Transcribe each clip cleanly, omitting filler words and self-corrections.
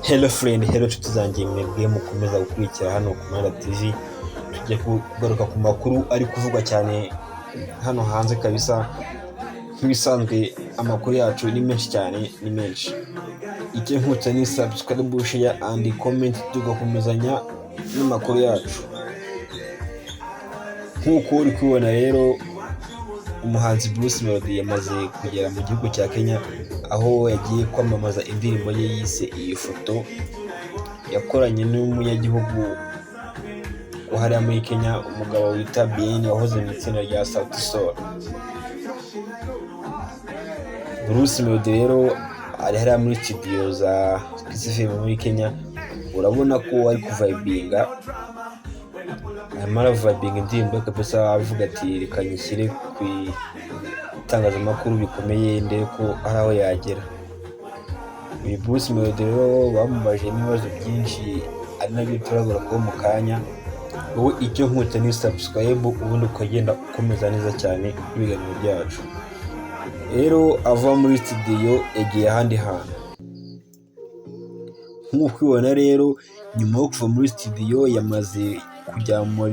Hello friend, hello nshuti zanjye mwebwe mukomeza gukurikira hano ku Mara TV. Tugiye kugaruka ku makuru ari kuvugwa cyane hano hanze kabisa. Nk'ibisanzwe amakuru yacu ni menshi cyane, ni menshi. Icyo nkutse ni subscribe, share and comment, tugakomezanya n'amakuru yacu. Nk'uko uri kubona rero, umuhanzi Melodie yamaze kugera mu gihugu cya Kenya, aho yagiye kwamamaza indirimbo ye yise iyi foto, yakoranye n'umunyagihugu uhari muri Kenya, umugabo wita Bien wahoze mu itsinda rya Sauti Sol. Melodie rero ari hariya muri studio za FM muri Kenya, urabona ko ari kuvibinga, arimo aravibinga indirimbo kabisa, avuga ati reka nyishyire ku itangazamakuru bikomeye ndebe ko ari aho yagera. Uyu Melodie rero bamubaje n'ibibazo byinshi, ari nabyo turagura ko mu kanya. Wowe icyo nkutse ni subscribe, ubundi ukagenda ukomeza neza cyane ibiganiro byacu. Rero ava muri studio yagiye ahandi hantu. Nk'uko ubibona rero, nyuma yo kuva muri studio yamaze kujya mu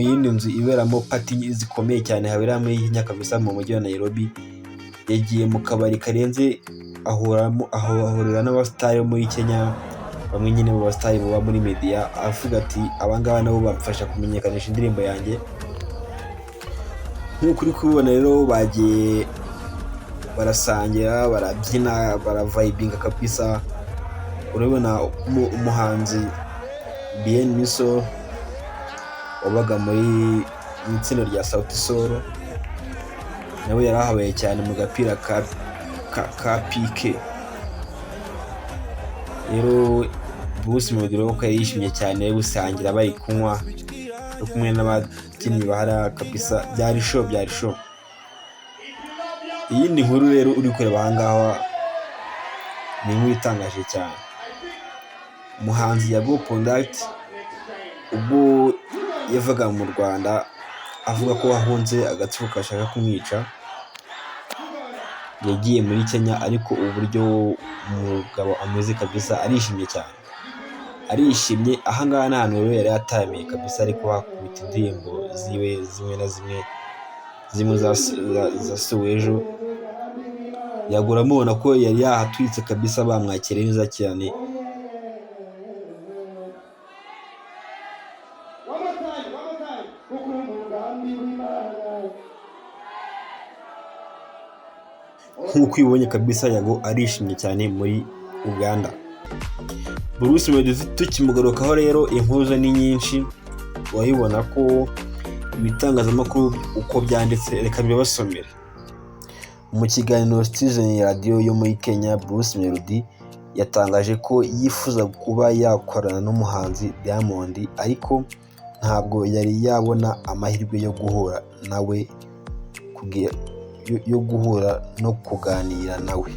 yindi nzu iberamo party zikomeye cyane, habera muri Kenya kabisa mu mujyi wa Nairobi. Yagiye mu kabari karenze, ahurira n'abasitari bo muri Kenya, bamwe nyine mu basitari baba muri media, avuga ati abangaba nabo bamfasha kumenyekanisha indirimbo yanjye. Nk'uko uri kubibona rero, bagiye barasangira, barabyina, baravibinga kabisa. Urabona umuhanzi Bien Miso wabaga muri itsinda rya Sauti Sol, nawe yarahabaye cyane mu gapira ka pike. Rero Melodie rero ko yishimye cyane, gusangira bari kunywa no kumwe n'ababyinnyi bahara kabisa, byari show. Iyindi nkuru rero uri kureba ahangaha ni inkuru itangaje cyane. Umuhanzi yakoze ubwo yavaga mu Rwanda avuga ko ahunze agatsiko kashaka kumwica, yagiye muri Kenya, ariko uburyo umugabo ameze kabisa, arishimye cyane, arishimye. Ahangaha ni ahantu rero yari yatamiye kabisa, ariko hakubita indirimbo ziwe zimwe na zimwe za Sowejo. Yagura mubona ko yari yahatwitse kabisa, bamwakiriye neza cyane. Nk'uko ubibonye kabisa, Yago arishimye cyane muri Uganda. Melodie tukimugarukaho rero, inkuru ze ni nyinshi, wayibona ko ibitangazamakuru uko byanditse. Reka mbibasomere. Mu kiganiro Citizen Radio yo muri Kenya, Melodie yatangaje ko yifuza kuba yakorana n'umuhanzi Diamond, ariko ntabwo yari yabona amahirwe yo guhura nawe, yo guhura no kuganira nawe.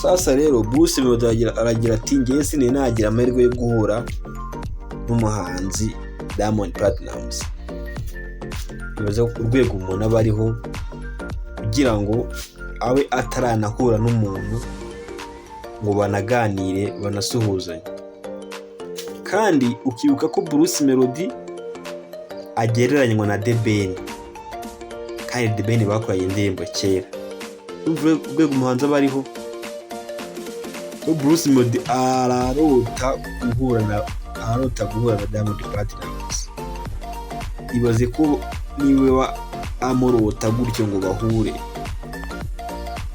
Sasa rero Melodie aragira ati, ngiye sinari nagira amahirwe yo guhura n'umuhanzi Diamond Platinamz. Bibaza urwego umuntu aba ariho kugira ngo abe ataranahura n'umuntu ngo banaganire, banasuhuzanye. Kandi ukibuka ko Melodie agereranywa na The Ben, kandi The Ben bakoranye indirimbo kera. Urwego umuhanzi aba ariho, Melodie ararota guhura na Diamond Platinamz. Ibaze ko niwe amurota gutyo ngo bahure,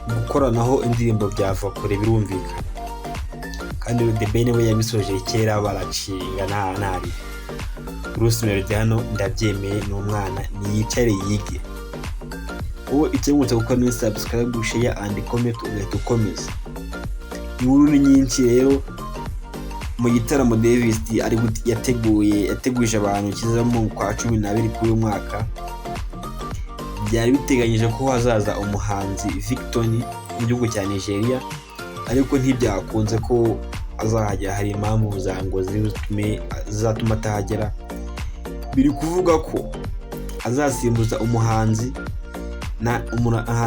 gukoranaho indirimbo byava kure, birumvikana. Kandi The Ben we yabisoje kera, baracinga ntari. Melodie hano ndabyemeye, ni umwana, niyicare yige. Wowe icyo ngutse gukora ni subscribe, share and comment, ugahita ukomeza. Inkuru ni nyinshi rero. Mu gitaramo Davis yateguje abantu kiza mu kwa 12 kuri uyu mwaka, byari biteganyije ko hazaza umuhanzi Victor mu gihugu cya Nigeria, ariko ntibyakunze ko azahajya. Hari impamvu zango zizatuma atahagera. Biri kuvuga ko azasimbuza umuhanzi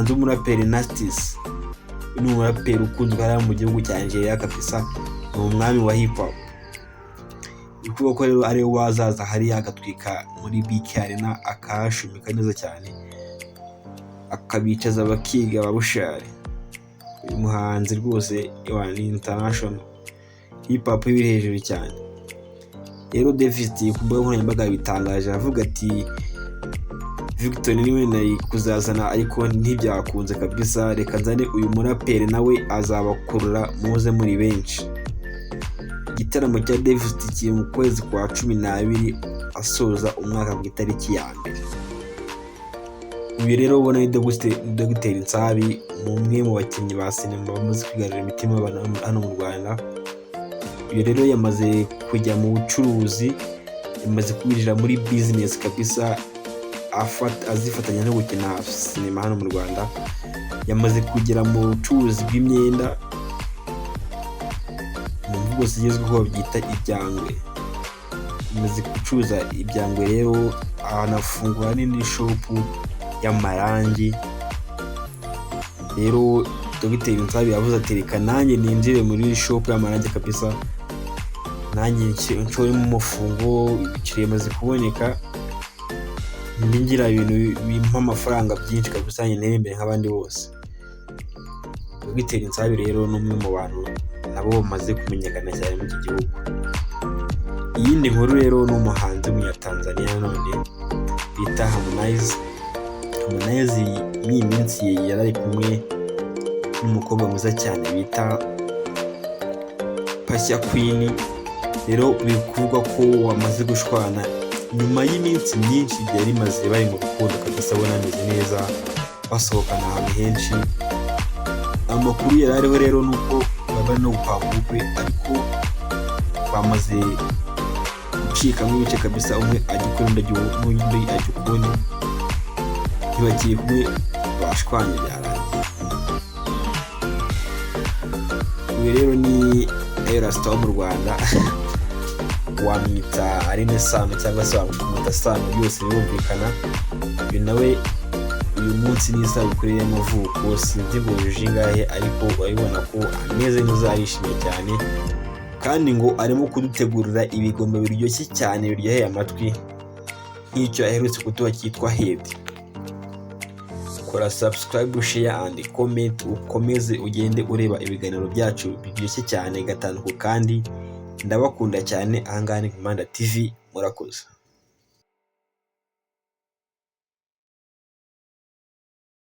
w'umuraperi Nastis ni umuraperi ukunzwe hariya mu gihugu cya Nigeria kabisa, ni umwami wa hip hop. Bikuvuga ko rero ariwe wazaza hariya agatwika muri BK Arena akahashumika neza cyane, akabicaza bakiga babushare. Uyu muhanzi rwose ni international hip hop iri hejuru cyane. Rero David ku mbuga nkoranyambaga bitangaje avuga ati Victor niwe nari kuzazana ariko ntibyakunze kabisa, reka nzane uyu muraperi nawe azabakurura muze muri benshi. Igitaramo cya David kiri mu kwezi kwa 12 asoza umwaka ku itariki ya mbere. Uyu rero ubona ni Dr Nsabi, umwe mu bakinnyi ba sinema bamaze kwigarurira imitima y'abantu hano mu Rwanda. Uyu rero yamaze kujya mu bucuruzi, yamaze kwinjira muri business kabisa, azifatanya no gukina sinema hano mu Rwanda. Yamaze kugera mu bucuruzi bw'imyenda, mu mvugo zigezweho babyita ibyangwe. Yamaze gucuruza ibyangwe rero, anafungura n'indi shop y'amarangi. Rero Dr Nsabi yavuze ati reka nanjye ninjire muri shop y'amarangi kabisa, nanjye nshore mu mufungo, ibiciro yamaze kuboneka, ningira ibintu bimpa amafaranga byinshi kabisa, nyine imbere nk'abandi bose. Dr Nsabi rero ni umwe mu bantu nabo bamaze kumenyekana cyane mu gihugu. Iyindi nkuru rero ni umuhanzi w'Umunyatanzania none bita Harmonize. Harmonize iyi minsi yari kumwe n'umukobwa mwiza cyane bita Pasha Queen. Rero bikuvugwa ko wamaze gushwana nyuma y'iminsi myinshi byari maze bari mu rukundo kabisa, bonameze neza, basohokana ahantu henshi. Amakuru yari ariho rero nuko baba no gupanga ubukwe, ariko bamaze gucika mu bice kabisa, umwe ajya ukunda n'undi ajya ukundi, ntibakiri kumwe, bashwanye byarangiye. Uyu rero ni Erasta wo mu Rwanda, wamwita Aline Sano cyangwa se wamwita Sano, byose birumvikana. Uyu nawe uyu munsi ni isabukuru y'amavuko, sinzi ngo yujuje ingahe, ariko urabibona ko ameze neza, arishimye cyane, kandi ngo arimo kudutegurira ibigomba biryoshye cyane biryoheye amatwi, nk'icyo aherutse kutuba cyitwa Head. Kora subscribe, share and comment, ukomeze ugende ureba ibiganiro byacu biryoshye cyane gatanu ku kandi. Ndabakunda cyane, ahangaha ni Imanda TV, murakoze.